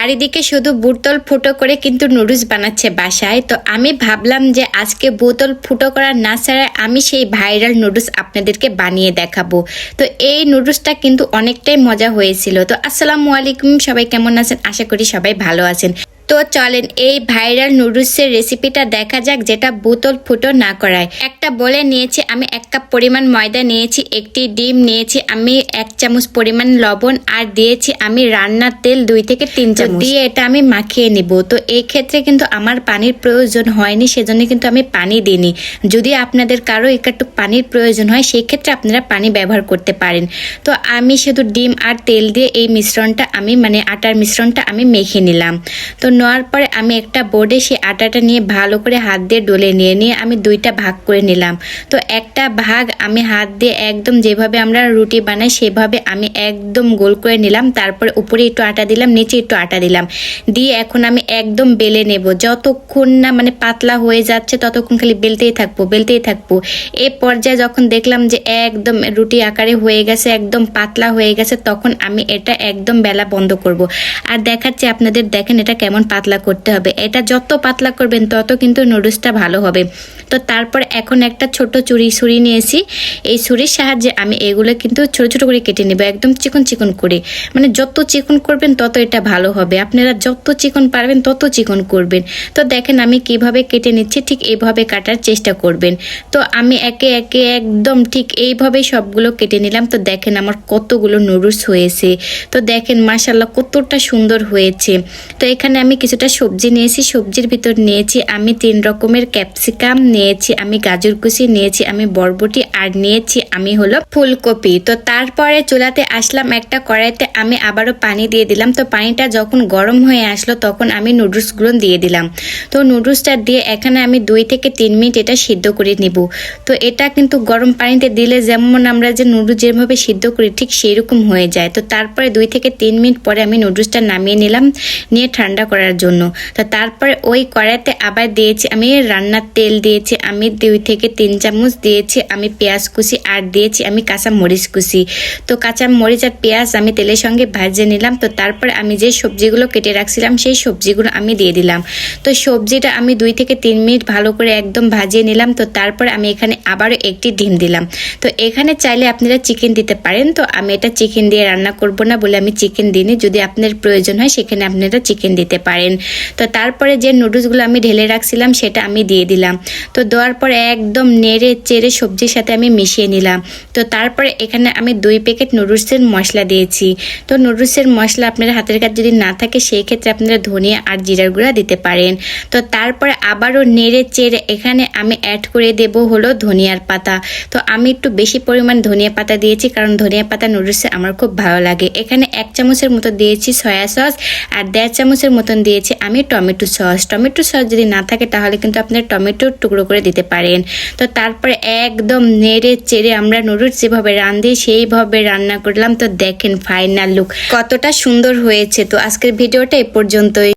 চারিদিকে শুধু বোতল ফুটো করে কিন্তু নুডলস বানাচ্ছে বাসায়। তো আমি ভাবলাম যে আজকে বোতল ফুটো করা না ছাড়া আমি সেই ভাইরাল নুডলস আপনাদেরকে বানিয়ে দেখাবো। তো এই নুডলসটা কিন্তু অনেকটাই মজা হয়েছিল। তো আসসালামু আলাইকুম, সবাই কেমন আছেন? আশা করি সবাই ভালো আছেন। তো চলেন এই ভাইরাল নুডলসের রেসিপিটা দেখা যাক, যেটা বোতল ফুটো না করায়। একটা বলে নিয়েছি আমি 1 কাপ পরিমাণ ময়দা নিয়েছি, একটি ডিম নিয়েছি আমি, 1 চামচ পরিমাণ লবণ, আর দিয়েছি আমি রান্নার তেল 2 থেকে 3 চামচ দিয়ে এটা আমি মাখিয়ে নিব। তো এই ক্ষেত্রে কিন্তু আমার পানির প্রয়োজন হয়নি, সেজন্য কিন্তু আমি পানি দিইনি। যদি আপনাদের কারো একটু পানির প্রয়োজন হয় সেই ক্ষেত্রে আপনারা পানি ব্যবহার করতে পারেন। তো আমি শুধু ডিম আর তেল দিয়ে এই মিশ্রণটা আমি আটার মিশ্রণটা আমি মেখে নিলাম। তো নেওয়ার পরে আমি একটা বোর্ডে সেই আটাটা নিয়ে ভালো করে হাত দিয়ে ডলে নিয়ে আমি 2টা ভাগ করে নিলাম। তো একটা ভাগ আমি হাত দিয়ে একদম যেভাবে আমরা রুটি বানাই সেভাবে আমি একদম গোল করে নিলাম। তারপরে উপরে একটু আটা দিলাম, নিচে একটু আটা দিলাম, দিয়ে এখন আমি একদম বেলে নেব। যতক্ষণ না পাতলা হয়ে যাচ্ছে ততক্ষণ খালি বেলতেই থাকবো। এই পর্যায়ে যখন দেখলাম যে একদম রুটি আকারে হয়ে গেছে, একদম পাতলা হয়ে গেছে, তখন আমি এটা একদম বেলা বন্ধ করব। আর দেখাচ্ছি আপনাদের, দেখেন এটা কেমন পাতলা করতে হবে। এটা যত পাতলা করবেন তত কিন্তু নুডলসটা ভালো হবে। তো তারপর এখন একটা ছোট ছুরি নিয়েছি, এই ছুরির সাহায্যে আমি এগুলো কিন্তু ছোট ছোট করে কেটে নেব, একদম চিকন করে। যত চিকন করবেন তত এটা ভালো হবে। আপনারা যত চিকন পারবেন তত চিকন করবেন। তো দেখেন আমি কিভাবে কেটে নিচ্ছি, ঠিক এইভাবে কাটার চেষ্টা করবেন। তো আমি একে একে একদম ঠিক এইভাবে সবগুলো কেটে নিলাম। তো দেখেন আমার কতগুলো নুডলস হয়েছে। তো দেখেন মাশাআল্লাহ কতটা সুন্দর হয়েছে। তো এখানে আমি কিছুটা সবজি নিয়েছি, সবজির ভিতর নিয়েছি আমি 3 রকমের ক্যাপসিকাম নিয়েছি, আমি গাজর কুচি নিয়েছি, আমি বরবটি, আর নিয়েছি আমি হলো ফুলকপি। তো তারপরে চুলাতে আসলাম, একটা কড়াইতে আমি আবারও পানি দিয়ে দিলাম। তো পানিটা যখন গরম হয়ে আসলো তখন আমি নুডলসগুলো দিয়ে দিলাম। তো নুডলসটা দিয়ে এখানে আমি 2 থেকে 3 মিনিট এটা সিদ্ধ করে নিব। তো এটা কিন্তু গরম পানিতে দিলে যেমন আমরা যে নুডলস যেভাবে সিদ্ধ করি ঠিক সেই রকম হয়ে যায়। তো তারপরে 2 থেকে 3 মিনিট পরে আমি নুডলসটা নামিয়ে নিলাম, নিয়ে ঠান্ডা করার জন্য। তো তারপরে ওই কড়াইতে আবার দিয়েছি আমি রান্নার তেল, দিয়েছি আমি 2 থেকে 3 চামচ, দিয়েছি আমি পেঁয়াজ কুচি, আর দিয়েছি আমি কাঁচা মরিচ কুচি। তো কাঁচা মরিচ আর পেঁয়াজ আমি তেলের সঙ্গে ভেজে নিলাম। তো তারপরে আমি যে সবজিগুলো কেটে রাখছিলাম সেই সবজিগুলো আমি দিয়ে দিলাম। তো সবজিটা আমি 2 থেকে 3 মিনিট ভালো করে একদম ভাজিয়ে নিলাম। তো তারপরে আমি এখানে আবারও একটি ডিম দিলাম। তো এখানে চাইলে আপনারা চিকেন দিতে পারেন। তো আমি এটা চিকেন দিয়ে রান্না করব না বলে আমি চিকেন দিইনি। যদি আপনার প্রয়োজন হয় সেখানে আপনারা চিকেন দিতে পারেন। তো তারপরে যে নুডলসগুলো আমি ঢেলে রাখছিলাম সেটা আমি দিয়ে দিলাম। তো দেওয়ার পরে একদম নেড়ে চেড়ে সবজির সাথে আমি মিশিয়ে নিলাম। তো তারপরে এখানে আমি 2 প্যাকেট নুডলসের মশলা দিয়েছি। তো নুডলসের মশলা আপনার হাতের কাছে যদি না থাকে সেই ক্ষেত্রে আপনারা ধনিয়া আর জিরার গুঁড়া দিতে পারেন। তো তারপরে আবারও নেড়ে চেড়ে এখানে আমি অ্যাড করে দেব হলো ধনিয়ার পাতা। তো আমি একটু বেশি পরিমাণ ধনিয়া পাতা দিয়েছি, কারণ ধনিয়া পাতা নুডলসে আমার খুব ভালো লাগে। এখানে 1 চামচের মতো দিয়েছি সয়া সস, আর 1.5 চামচের মতন দিয়েছি আমি টমেটো সস। টমেটো সস যদি না থাকে তাহলে কিন্তু আপনারা টমেটোর টুকরো করে দিতে পারেন। তো তারপরে একদম নেড়ে চেড়ে আমরা নুডলস যেভাবে রাঁধি সেইভাবে রান্না করলাম। তো দেখেন ফাইনাল লুক কতটা সুন্দর হয়েছে। তো আজকের ভিডিওটা এ পর্যন্তই।